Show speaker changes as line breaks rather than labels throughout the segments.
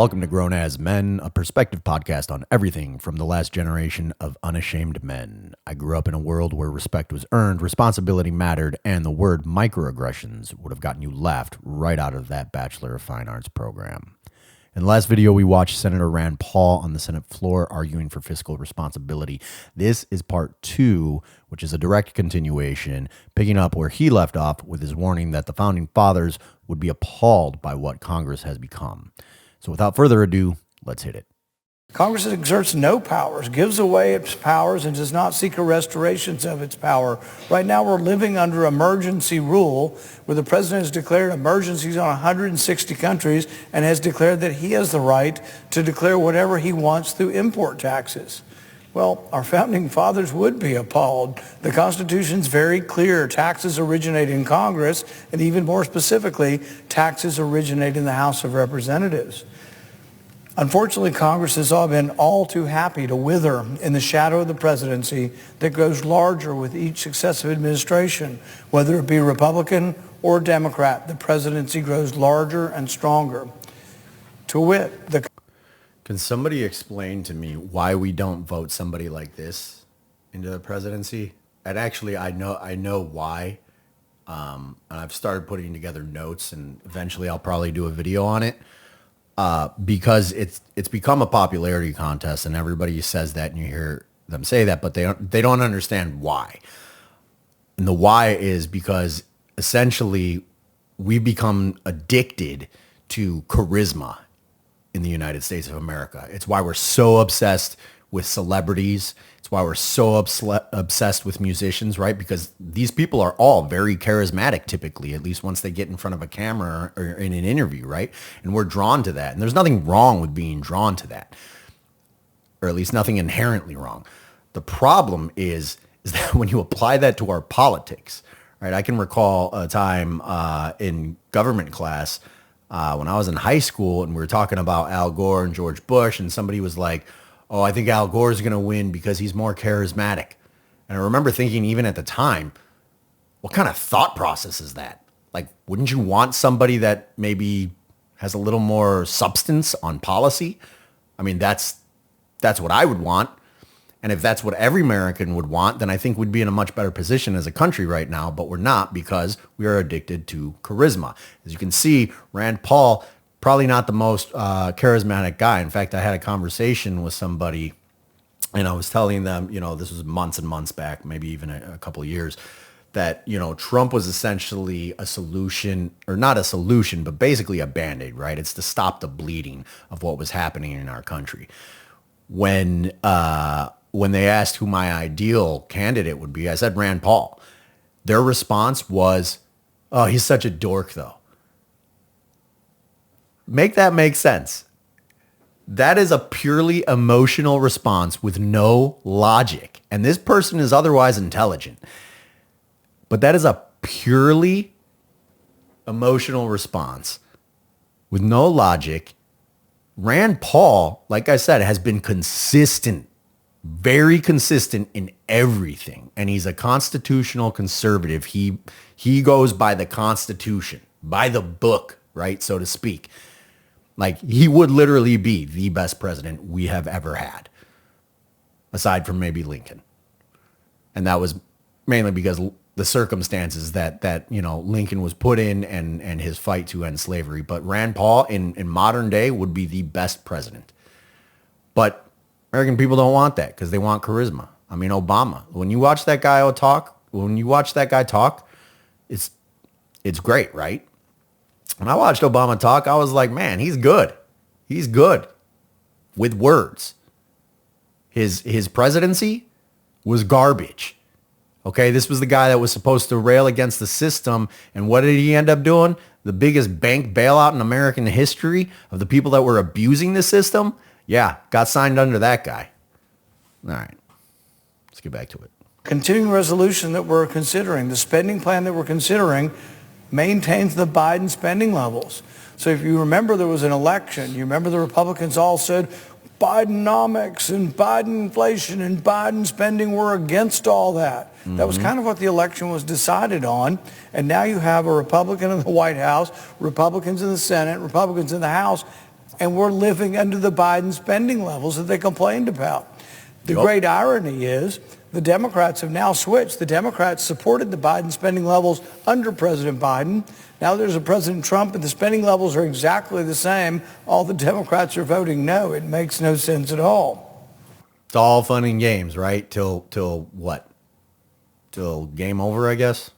Welcome to Grown As Men, a perspective podcast on everything from the last generation of unashamed men. I grew up in a world where respect was earned, responsibility mattered, and the word microaggressions would have gotten you laughed right out of that Bachelor of Fine Arts program. In the last video, we watched Senator Rand Paul on the Senate floor arguing for fiscal responsibility. This is part 2, which is a direct continuation, picking up where he left off with his warning that the Founding Fathers would be appalled by what Congress has become. So without further ado, let's hit it.
Congress exerts no powers, gives away its powers, and does not seek a restoration of its power. Right now, we're living under emergency rule, where the president has declared emergencies on 160 countries and has declared that he has the right to declare whatever he wants through import taxes. Well, our founding fathers would be appalled. The Constitution's very clear. Taxes originate in Congress, and even more specifically, taxes originate in the House of Representatives. Unfortunately, Congress has all been all too happy to wither in the shadow of the presidency that grows larger with each successive administration. Whether it be Republican or Democrat, the presidency grows larger and stronger. To wit,
Can somebody explain to me why we don't vote somebody like this into the presidency? And actually, I know why. And I've started putting together notes, and eventually I'll probably do a video on it. Because it's become a popularity contest, and everybody says that, and you hear them say that, but they don't understand why. And the why is because essentially we've become addicted to charisma in the United States of America. It's why we're so obsessed with celebrities. It's why we're so obsessed with musicians, right? Because these people are all very charismatic typically, at least once they get in front of a camera or in an interview, right? And we're drawn to that. And there's nothing wrong with being drawn to that, or at least nothing inherently wrong. The problem is that when you apply that to our politics, right? I can recall a time in government class when I was in high school, and we were talking about Al Gore and George Bush, and somebody was like, oh, I think Al Gore's going to win because he's more charismatic. And I remember thinking, even at the time, what kind of thought process is that? Like, wouldn't you want somebody that maybe has a little more substance on policy? I mean, that's what I would want. And if that's what every American would want, then I think we'd be in a much better position as a country right now, but we're not, because we are addicted to charisma. As you can see, Rand Paul, probably not the most charismatic guy. In fact, I had a conversation with somebody, and I was telling them, this was months and months back, maybe even a couple of years, that, Trump was essentially a solution, or not a solution, but basically a Band-Aid, right? It's to stop the bleeding of what was happening in our country. When they asked who my ideal candidate would be, I said Rand Paul. Their response was, oh, he's such a dork, though. Make that make sense. That is a purely emotional response with no logic. And this person is otherwise intelligent. But that is a purely emotional response with no logic. Rand Paul, like I said, has been consistent, very consistent in everything. And he's a constitutional conservative. He goes by the Constitution, by the book, right, so to speak. Like, he would literally be the best president we have ever had, aside from maybe Lincoln. And that was mainly because the circumstances that Lincoln was put in, and his fight to end slavery. But Rand Paul in modern day would be the best president. But American people don't want that, because they want charisma. I mean, Obama, when you watch that guy talk, it's great, right? When I watched Obama talk, I was like, man, he's good. He's good with words. His presidency was garbage. Okay, this was the guy that was supposed to rail against the system, and what did he end up doing? The biggest bank bailout in American history of the people that were abusing the system? Yeah, got signed under that guy. All right, let's get back to it.
continuing resolution that we're considering, the spending plan that we're considering, maintains the Biden spending levels. So if you remember, there was an election. You remember the Republicans all said Bidenomics and Biden inflation and Biden spending were against all that. Mm-hmm. That was kind of what the election was decided on. And now you have a Republican in the White House, Republicans in the Senate, Republicans in the House, And we're living under the Biden spending levels that they complained about. The
Yep.
great irony is the Democrats have now switched. The Democrats supported the Biden spending levels under President Biden. Now there's a President Trump and the spending levels are exactly the same. All the Democrats are voting no. It makes no sense at all.
It's all fun and games, right? Till what? Till game over, I guess.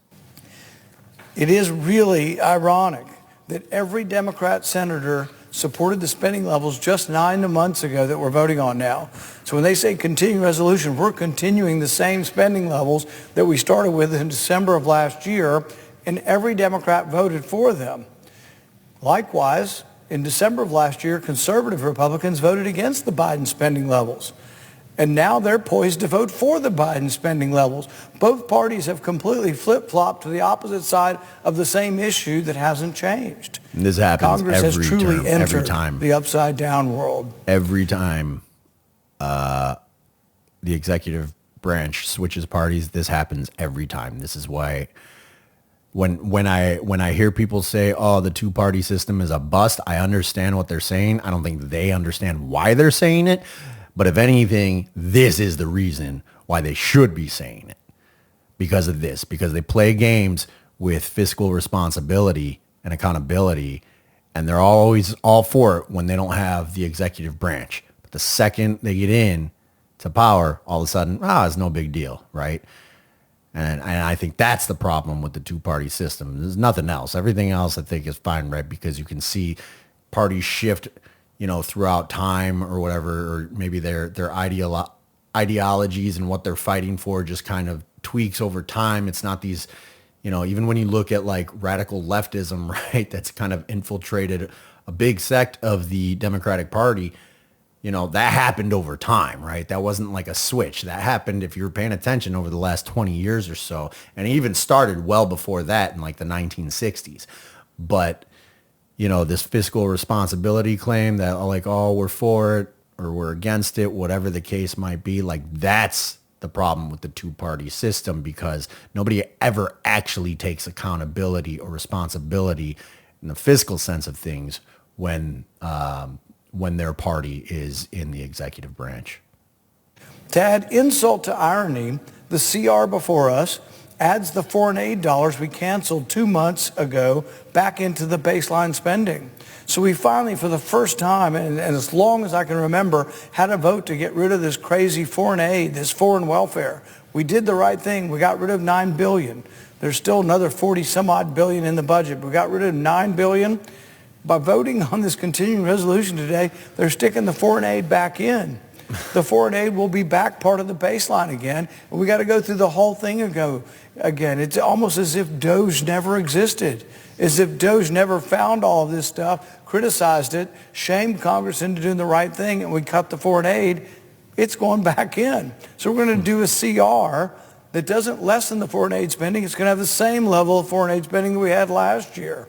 It is really ironic that every Democrat senator supported the spending levels just 9 months ago that we're voting on now. So when they say continuing resolution, we're continuing the same spending levels that we started with in December of last year, and every Democrat voted for them. Likewise, in December of last year, conservative Republicans voted against the Biden spending levels. And now they're poised to vote for the Biden spending levels. Both parties have completely flip-flopped to the opposite side of the same issue that hasn't changed.
And this happens
Congress has
every
truly
term,
entered
every time.
the upside-down world.
Every time the executive branch switches parties, this happens every time. This is why when I hear people say, "Oh, the two-party system is a bust," I understand what they're saying. I don't think they understand why they're saying it. But if anything, this is the reason why they should be saying it. Because of this. Because they play games with fiscal responsibility and accountability, and they're always all for it when they don't have the executive branch. But the second they get in to power, all of a sudden, it's no big deal, right? And I think that's the problem with the two-party system. There's nothing else. Everything else I think is fine, right? Because you can see parties shift, throughout time or whatever, or maybe their ideologies and what they're fighting for just kind of tweaks over time. It's not these, even when you look at like radical leftism, right, that's kind of infiltrated a big sect of the Democratic Party, that happened over time, right? That wasn't like a switch. That happened, if you were paying attention, over the last 20 years or so. And it even started well before that in like the 1960s. But this fiscal responsibility claim that like, we're for it or we're against it, whatever the case might be, like that's the problem with the two-party system, because nobody ever actually takes accountability or responsibility in the fiscal sense of things when their party is in the executive branch.
To add insult to irony, the CR before us adds the foreign aid dollars we canceled 2 months ago back into the baseline spending. So we finally, for the first time, and as long as I can remember, had a vote to get rid of this crazy foreign aid, this foreign welfare. We did the right thing. We got rid of $9 billion. There's still another 40 some odd billion in the budget. We got rid of $9 billion. By voting on this continuing resolution today, they're sticking the foreign aid back in. The foreign aid will be back part of the baseline again. And we got to go through the whole thing again. It's almost as if DOGE never existed, as if DOGE never found all of this stuff, criticized it, shamed Congress into doing the right thing, and we cut the foreign aid. It's going back in. So we're going to do a CR that doesn't lessen the foreign aid spending. It's going to have the same level of foreign aid spending that we had last year.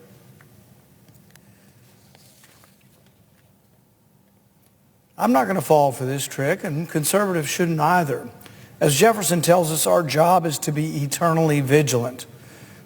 I'm not going to fall for this trick, and conservatives shouldn't either. As Jefferson tells us, our job is to be eternally vigilant.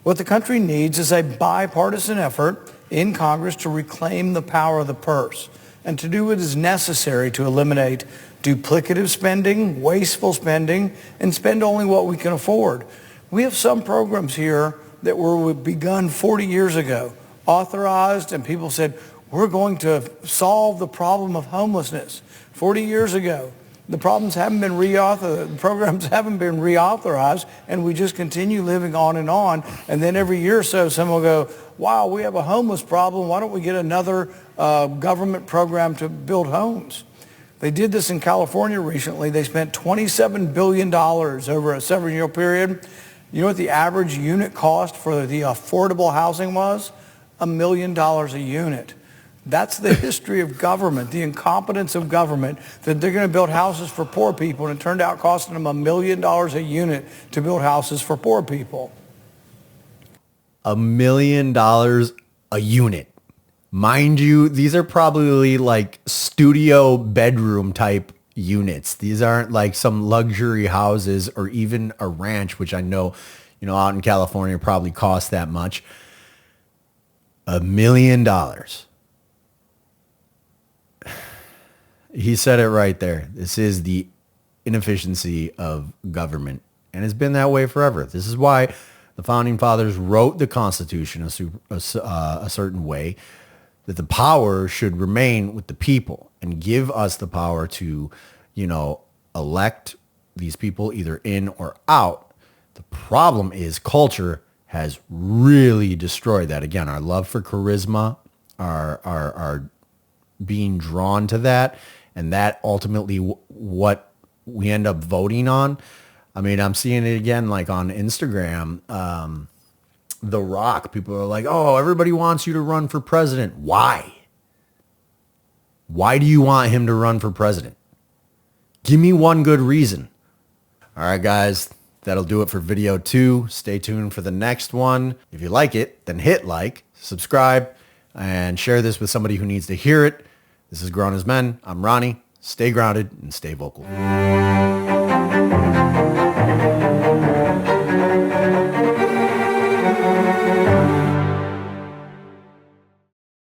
What the country needs is a bipartisan effort in Congress to reclaim the power of the purse and to do what is necessary to eliminate duplicative spending, wasteful spending, and spend only what we can afford. We have some programs here that were begun 40 years ago, authorized, and people said, we're going to solve the problem of homelessness. 40 years ago, the programs haven't been reauthorized, and we just continue living on. And then every year or so, someone will go, wow, we have a homeless problem. Why don't we get another government program to build homes? They did this in California recently. They spent $27 billion over a 7-year period. You know what the average unit cost for the affordable housing was? $1 million a unit. That's the history of government, the incompetence of government, that they're going to build houses for poor people, and it turned out costing them $1 million a unit to build houses for poor people.
$1 million a unit. Mind you, these are probably like studio bedroom type units. These aren't like some luxury houses or even a ranch, which I know, out in California probably costs that much. $1 million. He said it right there. This is the inefficiency of government, and it's been that way forever. This is why the founding fathers wrote the Constitution a certain way, that the power should remain with the people and give us the power to, elect these people either in or out. The problem is culture has really destroyed that. Again, our love for charisma, our being drawn to that, and that ultimately what we end up voting on. I mean, I'm seeing it again, like on Instagram, The Rock. People are like, oh, everybody wants you to run for president. Why? Why do you want him to run for president? Give me one good reason. All right, guys, that'll do it for video 2. Stay tuned for the next one. If you like it, then hit like, subscribe, and share this with somebody who needs to hear it. This is Grown as Men. I'm Ronnie. Stay grounded and stay vocal.